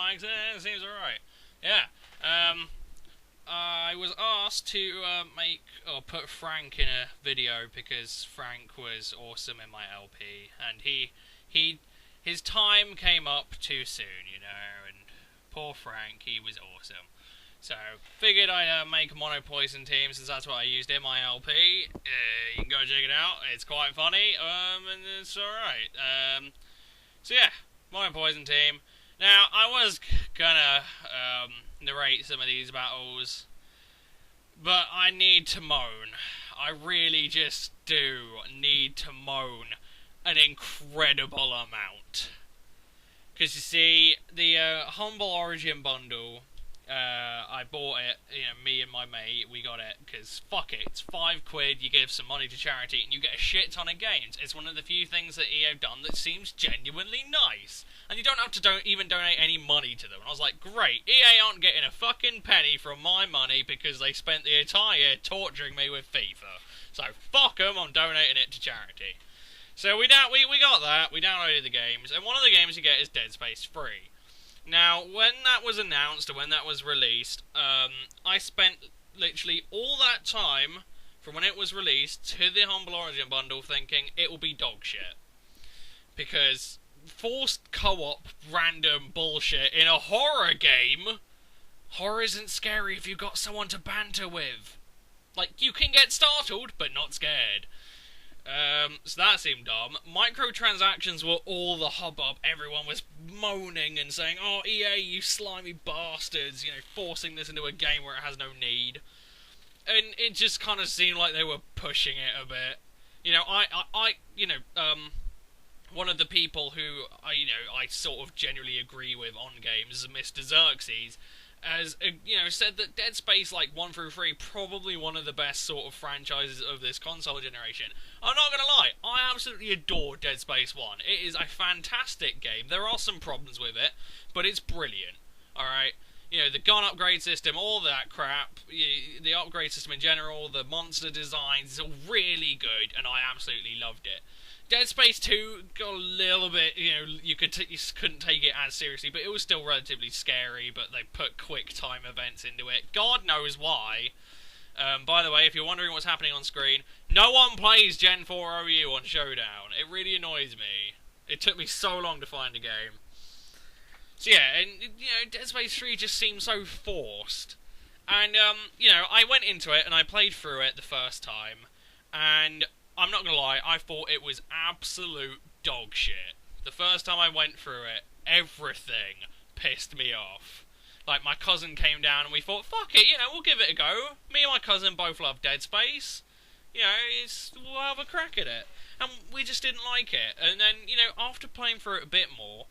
likes it, it seems alright. Yeah. I was asked to make or put Frank in a video because Frank was awesome in my LP, and his time came up too soon, you know, and poor Frank, he was awesome. So, figured I'd make a mono poison team since that's what I used in my LP. You can go check it out, it's quite funny, and it's alright. So yeah, mono poison team. Now, I was gonna narrate some of these battles, but I need to moan. I really just do need to moan an incredible amount. Because you see, the Humble Origin bundle, I bought it, you know, me and my mate, we got it, because fuck it, it's £5, you give some money to charity, and you get a shit ton of games. It's one of the few things that EA have done that seems genuinely nice. And you don't have to even donate any money to them. And I was like, great, EA aren't getting a fucking penny from my money because they spent the entire year torturing me with FIFA. So fuck them, I'm donating it to charity. So we got that, we downloaded the games, and one of the games you get is Dead Space 3. Now, when that was announced, or when that was released, I spent literally all that time, from when it was released to the Humble Origin bundle, thinking it will be dog shit. Because forced co-op random bullshit in a horror game, horror isn't scary if you've got someone to banter with. Like, you can get startled, but not scared. So that seemed dumb. Microtransactions were all the hubbub. Everyone was moaning and saying, oh, EA, you slimy bastards, you know, forcing this into a game where it has no need. And it just kind of seemed like they were pushing it a bit. You know, one of the people who, I sort of generally agree with on games is Mr. Xerxes, as, said that Dead Space, 1 through 3, probably one of the best sort of franchises of this console generation. I'm not gonna lie, I absolutely adore Dead Space 1. It is a fantastic game. There are some problems with it, but it's brilliant, alright? You know, the gun upgrade system, all that crap, the upgrade system in general, the monster designs, it's all really good, and I absolutely loved it. Dead Space 2 got a little bit, you couldn't take it as seriously, but it was still relatively scary, but they put quick time events into it. God knows why. By the way, if you're wondering what's happening on screen, no one plays Gen 4 OU on Showdown. It really annoys me. It took me so long to find a game. So yeah, and, Dead Space 3 just seems so forced. And, I went into it and I played through it the first time, and I'm not gonna lie, I thought it was absolute dog shit. The first time I went through it, everything pissed me off. Like, my cousin came down and we thought, fuck it, we'll give it a go. Me and my cousin both love Dead Space. We'll have a crack at it. And we just didn't like it. And then, after playing through it a bit more,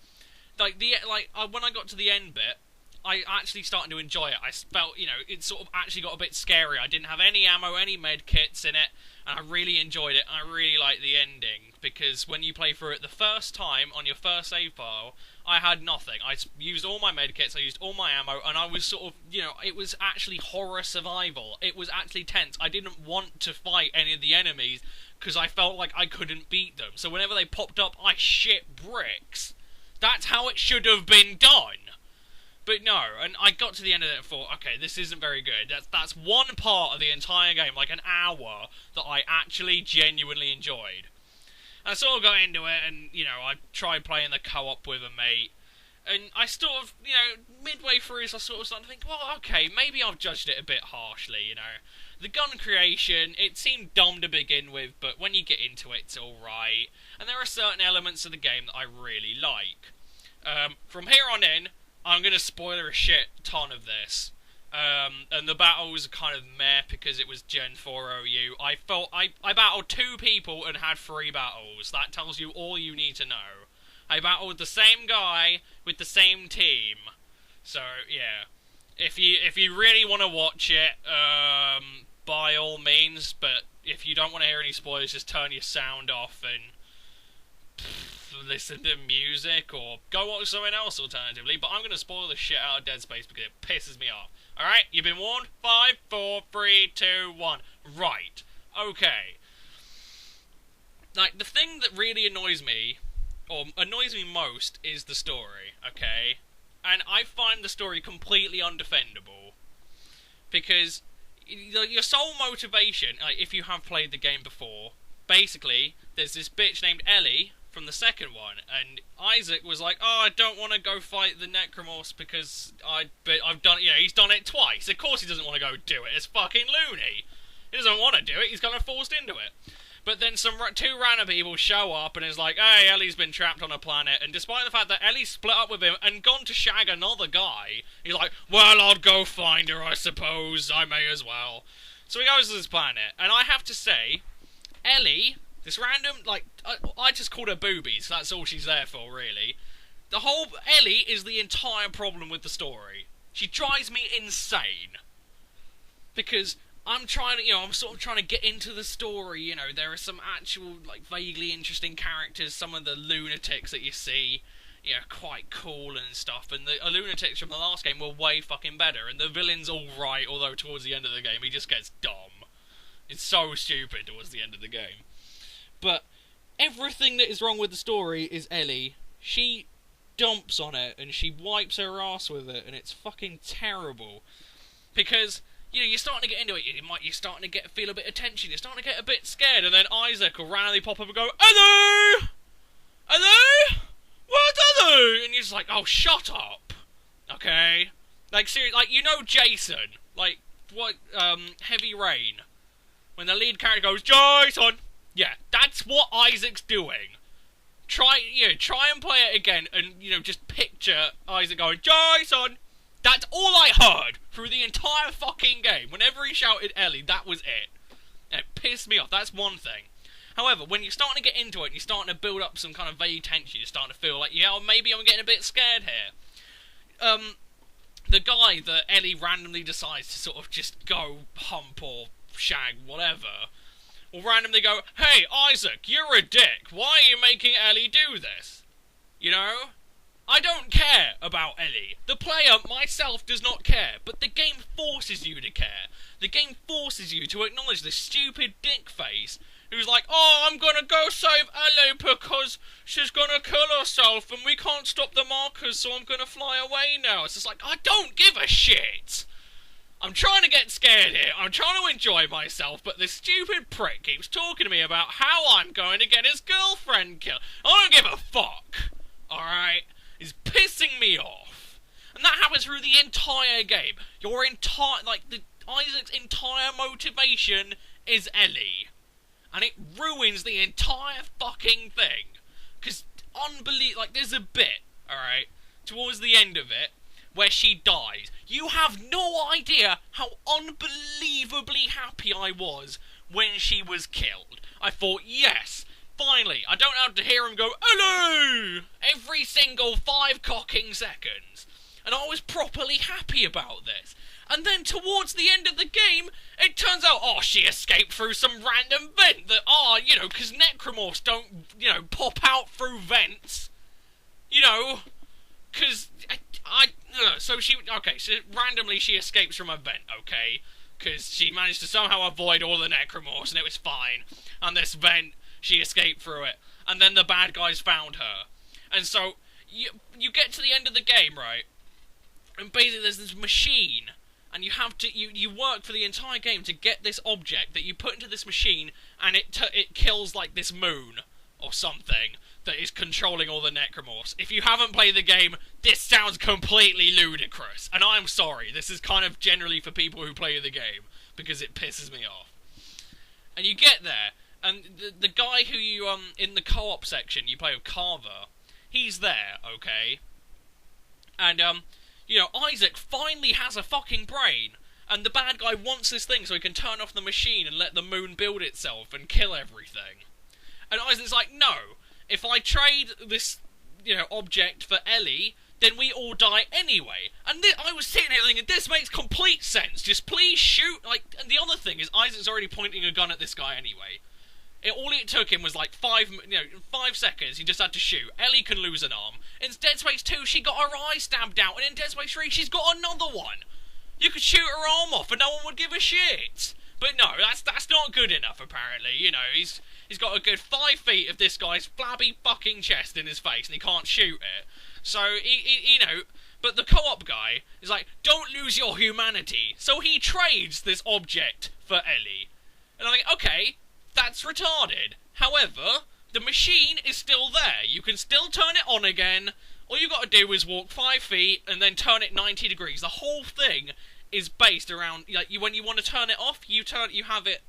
when I got to the end bit, I actually started to enjoy it. I felt, it sort of actually got a bit scary. I didn't have any ammo, any med kits in it, and I really enjoyed it. I really liked the ending, because when you play through it the first time, on your first save file, I had nothing. I used all my med kits, I used all my ammo, and I was sort of, it was actually horror survival. It was actually tense. I didn't want to fight any of the enemies, because I felt like I couldn't beat them. So whenever they popped up, I shit bricks. That's how it should have been done. But no, and I got to the end of it and thought, okay, this isn't very good. That's one part of the entire game, like an hour, that I actually genuinely enjoyed. And I sort of got into it, and, I tried playing the co-op with a mate, and I sort of, midway through, I sort of started to think, well, okay, maybe I've judged it a bit harshly, The gun creation, it seemed dumb to begin with, but when you get into it, it's alright. And there are certain elements of the game that I really like. From here on in, I'm going to spoiler a shit ton of this. And the battles are kind of meh because it was Gen 4 OU. I battled 2 people and had 3 battles. That tells you all you need to know. I battled the same guy with the same team. So, yeah. If you really want to watch it, by all means, but if you don't want to hear any spoilers, just turn your sound off and listen to music, or go watch something else alternatively, but I'm going to spoil the shit out of Dead Space because it pisses me off. Alright, you've been warned. 5, 4, 3, 2, 1. Right. Okay. Like, the thing that really annoys me, or annoys me most, is the story, okay? and I find the story completely undefendable. Because your sole motivation, like, if you have played the game before, basically, there's this bitch named Ellie from the second one, and Isaac was like, oh, I don't want to go fight the Necromorphs because I've done it, he's done it twice. Of course he doesn't want to go do it. It's fucking loony. He doesn't want to do it. He's kind of forced into it. But then two random people show up and is like, hey, Ellie's been trapped on a planet, and despite the fact that Ellie's split up with him and gone to shag another guy, he's like, well, I'll go find her, I suppose. I may as well. So he goes to this planet, and I have to say, Ellie, this random, like, I just called her boobies, that's all she's there for, really. The whole Ellie is the entire problem with the story. She drives me insane. Because I'm trying to, I'm sort of trying to get into the story, there are some actual, like, vaguely interesting characters, some of the lunatics that you see, quite cool and stuff, and the lunatics from the last game were way fucking better, and the villain's alright, although towards the end of the game he just gets dumb. It's so stupid towards the end of the game. But everything that is wrong with the story is Ellie. She dumps on it, and she wipes her ass with it, and it's fucking terrible. Because you're starting to get into it, you're starting to feel a bit of tension, you're starting to get a bit scared, and then Isaac will randomly pop up and go, hello! Hello? What hello? And you're just like, oh, shut up. Okay? Like, seriously, like, Jason, like, what, Heavy Rain, when the lead character goes, Jason! Yeah, that's what Isaac's doing. Try and play it again, and, just picture Isaac going, Jason! That's all I heard through the entire fucking game. Whenever he shouted Ellie, that was it. And it pissed me off. That's one thing. However, when you're starting to get into it, and you're starting to build up some kind of vague tension, you're starting to feel like, maybe I'm getting a bit scared here. The guy that Ellie randomly decides to sort of just go hump or shag, whatever, will randomly go, hey, Isaac, you're a dick. Why are you making Ellie do this? I don't care about Ellie. The player, myself, does not care, but the game forces you to care. The game forces you to acknowledge this stupid dick face who's like, oh, I'm gonna go save Ellie because she's gonna kill herself and we can't stop the markers, so I'm gonna fly away now. It's just like, I don't give a shit. I'm trying to get scared here. I'm trying to enjoy myself, but this stupid prick keeps talking to me about how I'm going to get his girlfriend killed. I don't give a fuck. Alright? Is pissing me off. And that happens through the entire game. Isaac's entire motivation is Ellie. And it ruins the entire fucking thing. Because, there's a bit, alright, towards the end of it, where she dies. You have no idea how unbelievably happy I was when she was killed. I thought, yes, finally, I don't have to hear him go, hello, every single 5 cocking seconds. And I was properly happy about this. And then towards the end of the game, it turns out, oh, she escaped through some random vent that, because Necromorphs don't, pop out through vents. Because, so randomly she escapes from a vent, okay? Because she managed to somehow avoid all the Necromorphs and it was fine. And this vent, she escaped through it. And then the bad guys found her. And so, you get to the end of the game, right? And basically there's this machine. And you have to, you work for the entire game to get this object that you put into this machine, and it kills, like, this moon, or something, that is controlling all the Necromorphs. If you haven't played the game, this sounds completely ludicrous. And I'm sorry, this is kind of generally for people who play the game, because it pisses me off. And you get there, and the guy who you, in the co-op section, you play with Carver, he's there, okay? And, Isaac finally has a fucking brain, and the bad guy wants this thing so he can turn off the machine and let the moon build itself and kill everything. And Isaac's like, no, if I trade this, object for Ellie, then we all die anyway. And I was sitting here thinking, this makes complete sense, just please shoot, and the other thing is, Isaac's already pointing a gun at this guy anyway. All it took him was 5 seconds, he just had to shoot. Ellie can lose an arm. In Dead Space 2, she got her eye stabbed out, and in Dead Space 3, she's got another one. You could shoot her arm off and no one would give a shit. But no, that's not good enough, apparently. He's got a good 5 feet of this guy's flabby fucking chest in his face, and he can't shoot it. So, But the co-op guy is like, don't lose your humanity. So he trades this object for Ellie. And I'm like, okay, that's retarded. However, the machine is still there. You can still turn it on again. All you gotta do is walk 5 feet and then turn it 90 degrees. The whole thing is based around, like, when you want to turn it off, you have it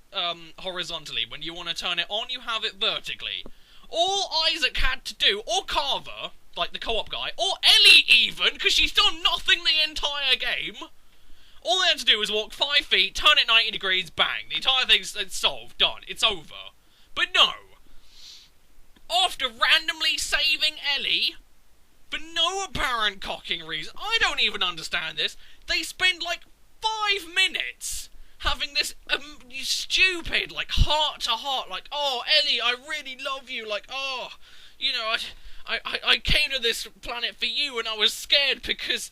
horizontally. When you want to turn it on, you have it vertically. All Isaac had to do, or Carver, like the co-op guy, or Ellie even, because she's done nothing the entire game, all they had to do was walk 5 feet, turn it 90 degrees, bang. The entire thing's solved, done, it's over. But no. After randomly saving Ellie, for no apparent cocking reason, I don't even understand this, they spend like 5 minutes having this stupid, like, heart-to-heart, like, oh, Ellie, I really love you, like, oh, you know, I came to this planet for you and I was scared because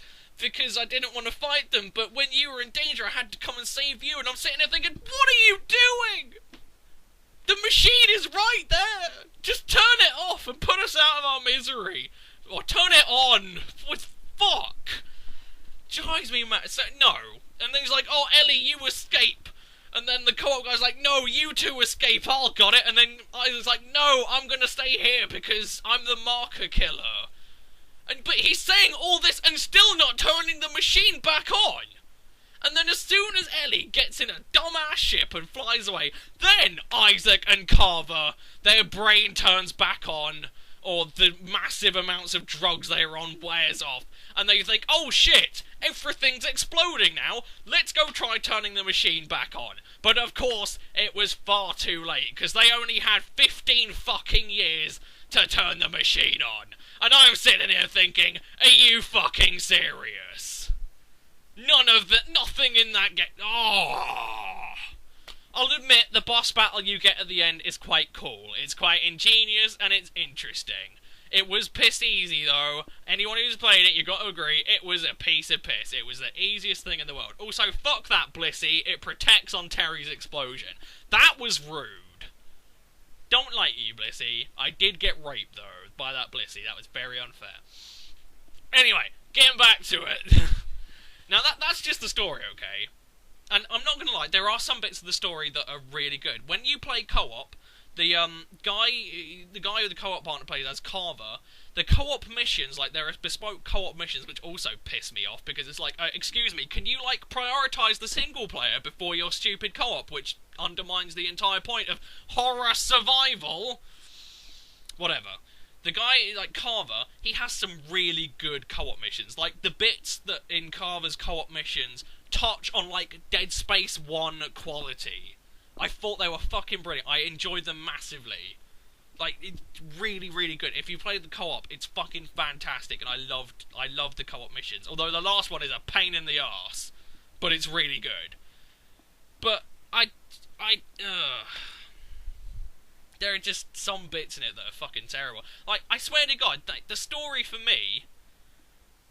I didn't want to fight them, but when you were in danger I had to come and save you, and I'm sitting there thinking, what are you doing? The machine is right there! Just turn it off and put us out of our misery! Or turn it on! What fuck? Drives me mad. So, no. And then he's like, oh, Ellie, you escape. And then the co-op guy's like, no, you two escape, I'll got it. And then Isaac's like, no, I'm gonna stay here because I'm the marker killer. But he's saying all this and still not turning the machine back on. And then as soon as Ellie gets in a dumbass ship and flies away, then Isaac and Carver, their brain turns back on, or the massive amounts of drugs they are on wears off, and they think, oh shit, everything's exploding now, let's go try turning the machine back on. But of course, it was far too late, because they only had 15 fucking years to turn the machine on. And I'm sitting here thinking, are you fucking serious? Nothing in that game. Oh. I'll admit, the boss battle you get at the end is quite cool. It's quite ingenious, and it's interesting. It was piss easy, though. Anyone who's played it, you got to agree, it was a piece of piss. It was the easiest thing in the world. Also, fuck that Blissey. It protects on Terry's explosion. That was rude. Don't like you, Blissey. I did get raped, though, by that Blissey. That was very unfair. Anyway, getting back to it. Now, that's just the story, okay? And I'm not gonna lie, there are some bits of the story that are really good. When you play co-op, the guy who the co-op partner plays as, Carver, the co-op missions, like, there are bespoke co-op missions which also piss me off, because it's like, excuse me, can you, like, prioritise the single player before your stupid co-op, which undermines the entire point of horror survival? Whatever. The guy, like, Carver, he has some really good co-op missions. Like, the bits that in Carver's co-op missions touch on, like, Dead Space 1 quality. I thought they were fucking brilliant. I enjoyed them massively. Like, it's really, really good. If you play the co-op, it's fucking fantastic, and I loved the co-op missions. Although the last one is a pain in the arse, but it's really good. But there are just some bits in it that are fucking terrible. Like, I swear to God, the story for me,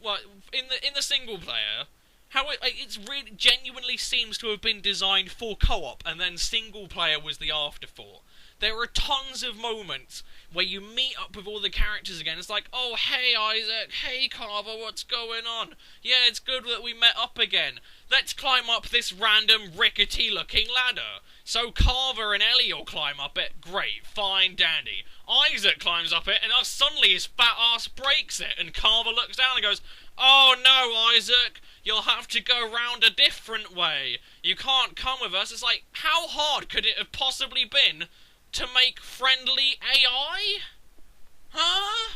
well, in the single player, how it's really genuinely seems to have been designed for co-op, and then single player was the afterthought. There are tons of moments where you meet up with all the characters again. It's like, oh, hey, Isaac, hey, Carver, what's going on? Yeah, it's good that we met up again. Let's climb up this random rickety-looking ladder. So Carver and Ellie will climb up it. Great, fine, dandy. Isaac climbs up it, and suddenly his fat ass breaks it, and Carver looks down and goes, oh, no, Isaac, you'll have to go round a different way. You can't come with us. It's like, how hard could it have possibly been to make friendly AI? Huh?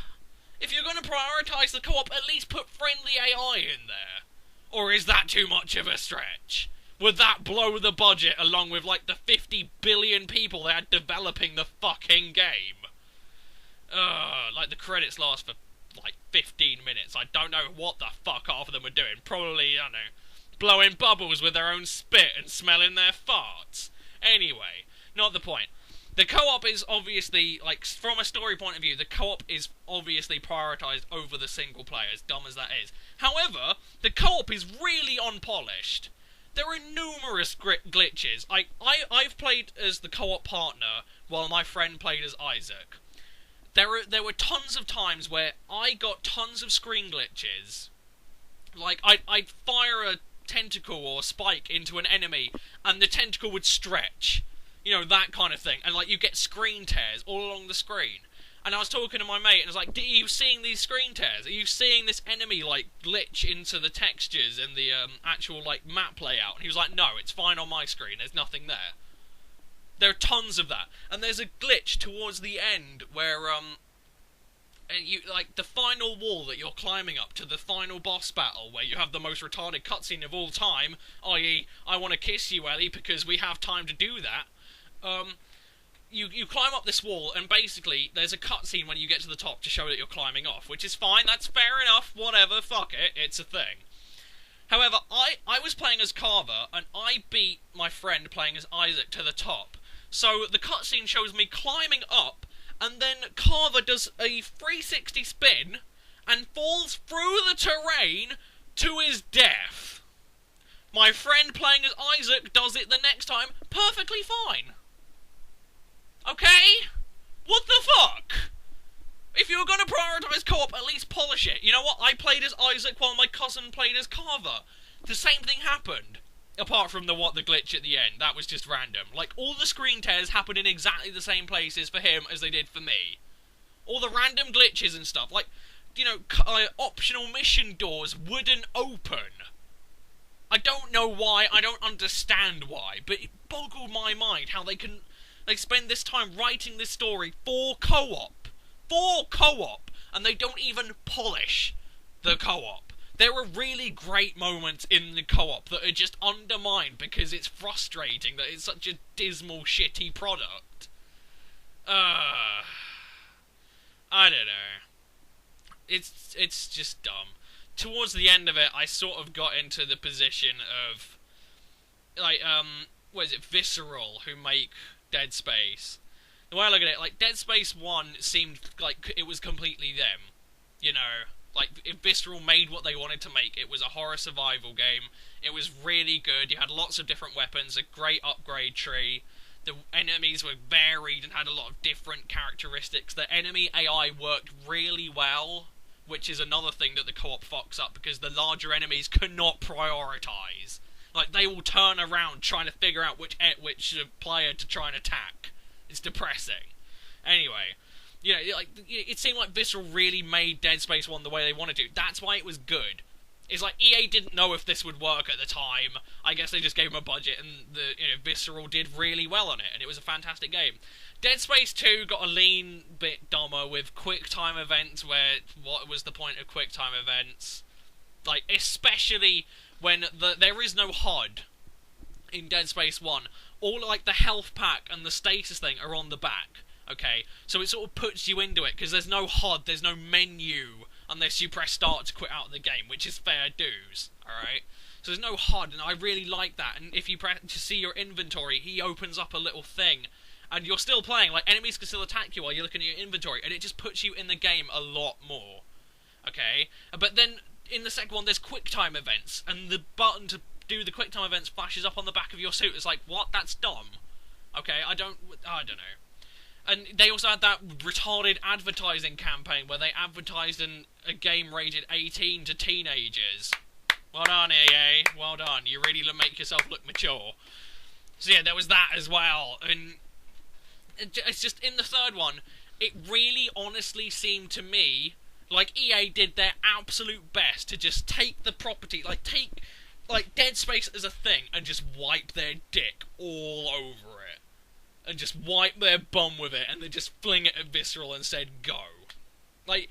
If you're going to prioritise the co-op, at least put friendly AI in there. Or is that too much of a stretch? Would that blow the budget along with, like, the 50 billion people they had developing the fucking game? Like, the credits last for, like, 15 minutes. I don't know what the fuck half of them were doing. Probably, I don't know, blowing bubbles with their own spit and smelling their farts. Anyway, not the point. The co-op is obviously, like, from a story point of view, the co-op is obviously prioritised over the single player, as dumb as that is. However, the co-op is really unpolished. There are numerous glitches. I've played as the co-op partner, while my friend played as Isaac. There were tons of times where I got tons of screen glitches like, I'd fire a tentacle or spike into an enemy, and the tentacle would stretch. You know, that kind of thing. And, like, you get screen tears all along the screen. And I was talking to my mate, and I was like, are you seeing these screen tears? Are you seeing this enemy, like, glitch into the textures and the actual, like, map layout? And he was like, no, it's fine on my screen. There's nothing there. There are tons of that. And there's a glitch towards the end where, and you, like, the final wall that you're climbing up to the final boss battle, where you have the most retarded cutscene of all time, i.e., I want to kiss you, Ellie, because we have time to do that. You climb up this wall, and basically, there's a cutscene when you get to the top to show that you're climbing off, which is fine, that's fair enough, whatever, fuck it, it's a thing. However, I was playing as Carver, and I beat my friend playing as Isaac to the top. So, the cutscene shows me climbing up, and then Carver does a 360 spin, and falls through the terrain to his death. My friend playing as Isaac does it the next time perfectly fine. Okay? What the fuck? If you were going to prioritise co-op, at least polish it. You know what? I played as Isaac while my cousin played as Carver. The same thing happened. Apart from the glitch at the end. That was just random. Like, all the screen tears happened in exactly the same places for him as they did for me. All the random glitches and stuff. Like, you know, optional mission doors wouldn't open. I don't know why, I don't understand why, but it boggled my mind how they spend this time writing this story for co-op. For co-op! And they don't even polish the co-op. There are really great moments in the co-op that are just undermined because it's frustrating that it's such a dismal, shitty product. I don't know. It's just dumb. Towards the end of it, I sort of got into the position of, like, what is it, Visceral, who make Dead Space. The way I look at it, like, Dead Space 1 seemed like it was completely them. You know, like, if Visceral made what they wanted to make, it was a horror survival game. It was really good. You had lots of different weapons, a great upgrade tree. The enemies were varied and had a lot of different characteristics. The enemy AI worked really well, which is another thing that the co-op fucks up, because the larger enemies cannot prioritise. Like, they will turn around trying to figure out which player to try and attack. It's depressing. Anyway, you know, like, it seemed like Visceral really made Dead Space 1 the way they wanted to. That's why it was good. It's like, EA didn't know if this would work at the time. I guess they just gave them a budget, and Visceral did really well on it, and it was a fantastic game. Dead Space 2 got a lean bit dumber with quick time events, where what was the point of quick time events? Like, especially when there is no HUD in Dead Space 1. All, like, the health pack and the status thing are on the back, okay? So it sort of puts you into it, because there's no HUD, there's no menu, unless you press start to quit out of the game, which is fair dues, alright? So there's no HUD, and I really like that, and if you press to see your inventory, he opens up a little thing, and you're still playing, like, enemies can still attack you while you're looking at your inventory, and it just puts you in the game a lot more, okay? But then, in the second one, there's quick time events, and the button to do the quick time events flashes up on the back of your suit. It's like, what? That's dumb. Okay, I don't know. And they also had that retarded advertising campaign where they advertised a game rated 18 to teenagers. Well done, EA. Well done. You really make yourself look mature. So yeah, there was that as well. And it's just, in the third one, it really honestly seemed to me like EA did their absolute best to just take the property, take Dead Space as a thing, and just wipe their dick all over it. And just wipe their bum with it, and then just fling it at Visceral and said, go. Like,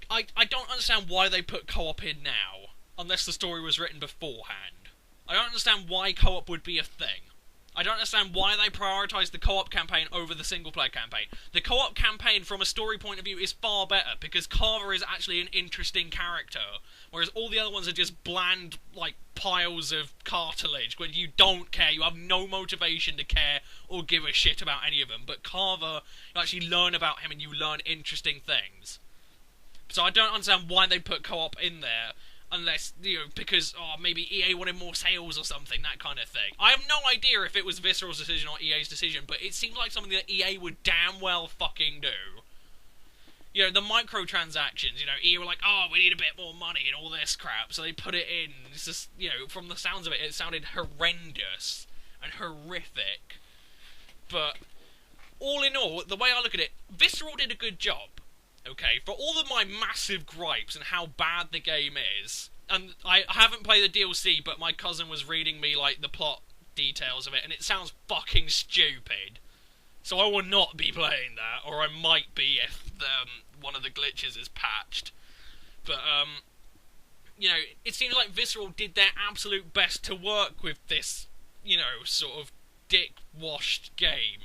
I don't understand why they put co-op in now, unless the story was written beforehand. I don't understand why co-op would be a thing. I don't understand why they prioritise the co-op campaign over the single-player campaign. The co-op campaign, from a story point of view, is far better, because Carver is actually an interesting character, whereas all the other ones are just bland, like, piles of cartilage, where you don't care, you have no motivation to care or give a shit about any of them. But Carver, you actually learn about him and you learn interesting things. So I don't understand why they put co-op in there, unless, because, maybe EA wanted more sales or something, that kind of thing. I have no idea if it was Visceral's decision or EA's decision, but it seems like something that EA would damn well fucking do. You know, the microtransactions, you know, EA were like, oh, we need a bit more money and all this crap, so they put it in. It's just, you know, from the sounds of it, it sounded horrendous and horrific. But, all in all, the way I look at it, Visceral did a good job, okay? For all of my massive gripes and how bad the game is, and I haven't played the DLC, but my cousin was reading me, like, the plot details of it, and it sounds fucking stupid. So I will not be playing that, or I might be if one of the glitches is patched. But, you know, it seems like Visceral did their absolute best to work with this, you know, sort of dick-washed game.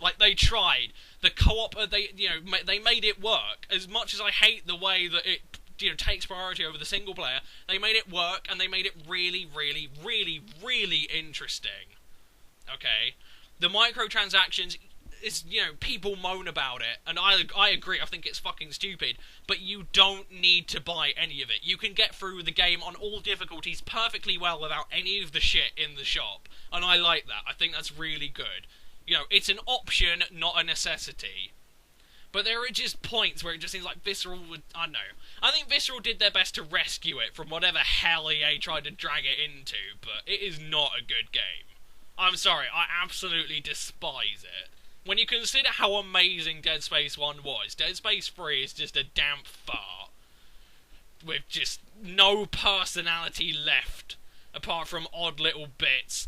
Like, they tried. The co-op, they made it work. As much as I hate the way that it, you know, takes priority over the single player, they made it work, and they made it really, really, really, really interesting. Okay? The microtransactions, is, you know, people moan about it, and I agree, I think it's fucking stupid, but you don't need to buy any of it. You can get through the game on all difficulties perfectly well without any of the shit in the shop, and I like that. I think that's really good. You know, it's an option, not a necessity. But there are just points where it just seems like Visceral would, I don't know. I think Visceral did their best to rescue it from whatever hell EA tried to drag it into, but it is not a good game. I'm sorry, I absolutely despise it. When you consider how amazing Dead Space 1 was, Dead Space 3 is just a damp fart. With just no personality left, apart from odd little bits.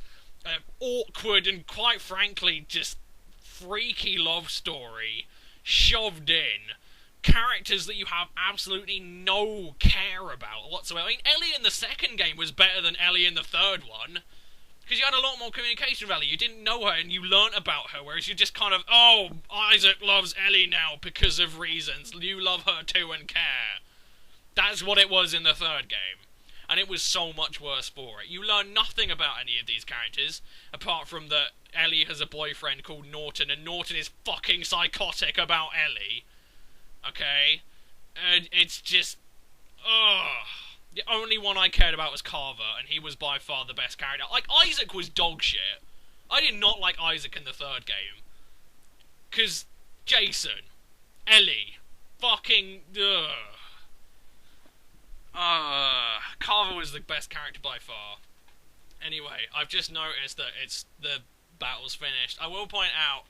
Awkward and, quite frankly, just freaky love story shoved in. Characters that you have absolutely no care about whatsoever. I mean, Ellie in the second game was better than Ellie in the third one. Because you had a lot more communication value. You didn't know her and you learnt about her, whereas you just kind of, oh, Isaac loves Ellie now because of reasons. You love her too and care. That's what it was in the third game. And it was so much worse for it. You learn nothing about any of these characters, apart from that Ellie has a boyfriend called Norton, and Norton is fucking psychotic about Ellie. Okay? And it's just, ugh. The only one I cared about was Carver, and he was by far the best character. Like, Isaac was dog shit. I did not like Isaac in the third game. Because Jason, Ellie, fucking, Carver was the best character by far. Anyway, I've just noticed that the battle's finished. I will point out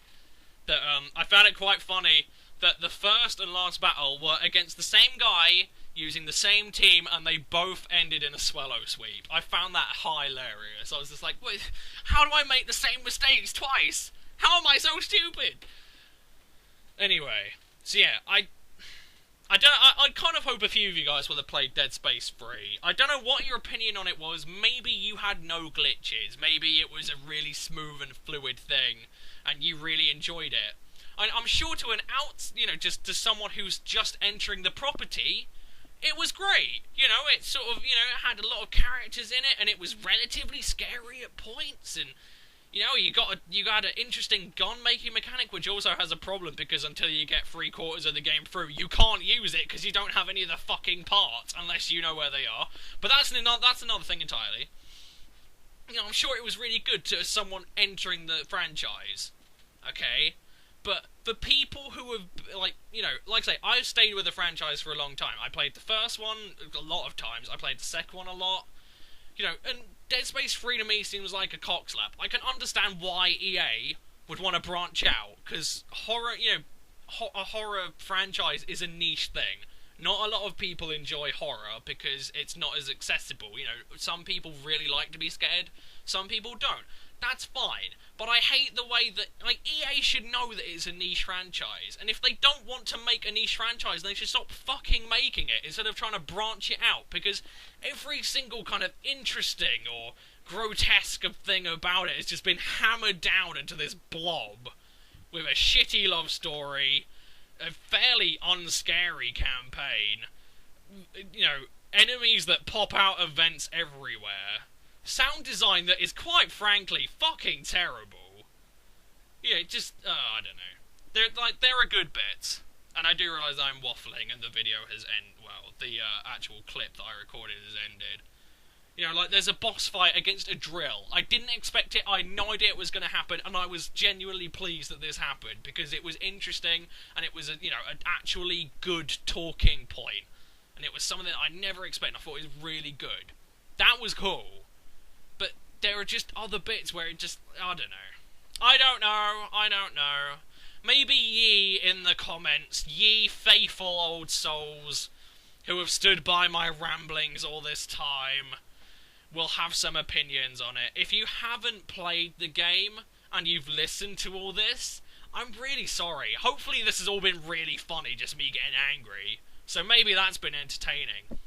that I found it quite funny that the first and last battle were against the same guy, using the same team, and they both ended in a swallow sweep. I found that hilarious. I was just like, wait, how do I make the same mistakes twice? How am I so stupid? Anyway, so yeah, I kind of hope a few of you guys will have played Dead Space 3. I don't know what your opinion on it was. Maybe you had no glitches. Maybe it was a really smooth and fluid thing, and you really enjoyed it. I'm sure to just to someone who's just entering the property, it was great. You know, it sort of, it had a lot of characters in it, and it was relatively scary at points, and, you got an interesting gun-making mechanic, which also has a problem, because until you get 3/4 of the game through, you can't use it, because you don't have any of the fucking parts, unless you know where they are. But that's another thing entirely. I'm sure it was really good to someone entering the franchise. Okay? But for people who have, like I say, I've stayed with the franchise for a long time. I played the first one a lot of times. I played the second one a lot. And Dead Space 3 to me seems like a cockslap. I can understand why EA would want to branch out, because horror, a horror franchise is a niche thing. Not a lot of people enjoy horror because it's not as accessible. Some people really like to be scared, some people don't. That's fine, but I hate the way that, EA should know that it's a niche franchise, and if they don't want to make a niche franchise, they should stop fucking making it, instead of trying to branch it out, because every single kind of interesting or grotesque thing about it has just been hammered down into this blob, with a shitty love story, a fairly unscary campaign, enemies that pop out of vents everywhere, sound design that is, quite frankly, fucking terrible. Yeah, I don't know. There are good bits, and I do realise I'm waffling and the video has the actual clip that I recorded has ended. You know, like, there's a boss fight against a drill. I didn't expect it, I had no idea it was going to happen, and I was genuinely pleased that this happened, because it was interesting, and it was, an actually good talking point. And it was something that I never expected, I thought it was really good. That was cool. But there are just other bits where it just, I don't know. Maybe ye in the comments, ye faithful old souls who have stood by my ramblings all this time, will have some opinions on it. If you haven't played the game and you've listened to all this, I'm really sorry. Hopefully this has all been really funny, just me getting angry. So maybe that's been entertaining.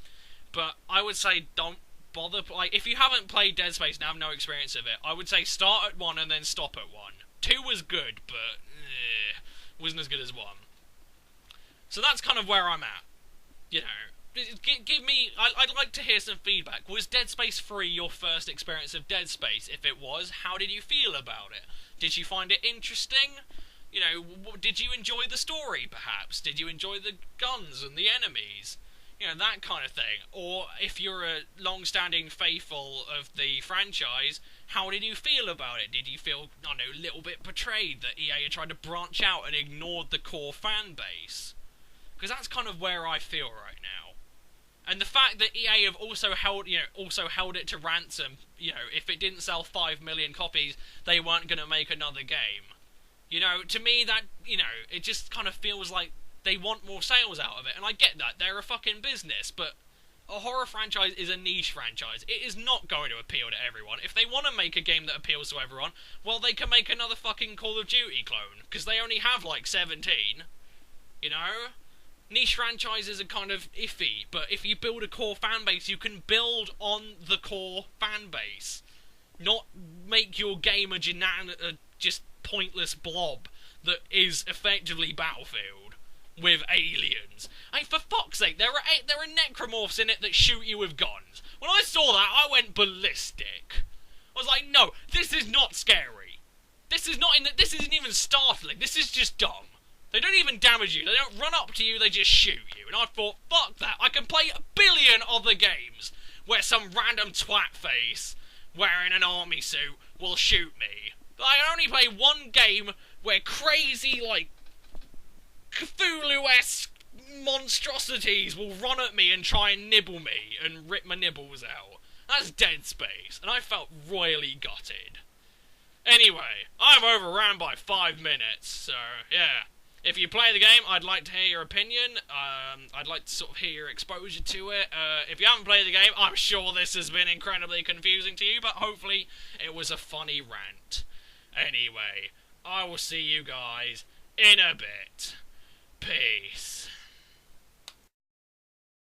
But I would say don't bother. Like, if you haven't played Dead Space and have no experience of it, I would say start at 1 and then stop at 1. 2 was good, but wasn't as good as 1. So that's kind of where I'm at. You know, give me. I'd like to hear some feedback. Was Dead Space 3 your first experience of Dead Space? If it was, how did you feel about it? Did you find it interesting? You know, did you enjoy the story, perhaps? Did you enjoy the guns and the enemies? You know, that kind of thing. Or, if you're a long-standing faithful of the franchise, how did you feel about it? Did you feel, I don't know, a little bit betrayed that EA had tried to branch out and ignored the core fan base? Because that's kind of where I feel right now. And the fact that EA have also held it to ransom, if it didn't sell 5 million copies, they weren't going to make another game. You know, to me, that, it just kind of feels like they want more sales out of it. And I get that, they're a fucking business, but a horror franchise is a niche franchise. It is not going to appeal to everyone. If they want to make a game that appeals to everyone, well, they can make another fucking Call of Duty clone, because they only have, 17. You know? Niche franchises are kind of iffy, but if you build a core fan base, you can build on the core fan base. Not make your game a just pointless blob that is effectively Battlefield with aliens. And for fuck's sake, there are necromorphs in it that shoot you with guns. When I saw that, I went ballistic. I was like, no, this is not scary. This isn't even startling. This is just dumb. They don't even damage you. They don't run up to you. They just shoot you. And I thought, fuck that. I can play a billion other games where some random twat face wearing an army suit will shoot me. But I only play one game where crazy, Cthulhu-esque monstrosities will run at me and try and nibble me and rip my nibbles out. That's Dead Space, and I felt royally gutted. Anyway, I'm overran by 5 minutes, so, yeah. If you play the game, I'd like to hear your opinion. I'd like to sort of hear your exposure to it. If you haven't played the game, I'm sure this has been incredibly confusing to you, but hopefully it was a funny rant. Anyway, I will see you guys in a bit. Peace.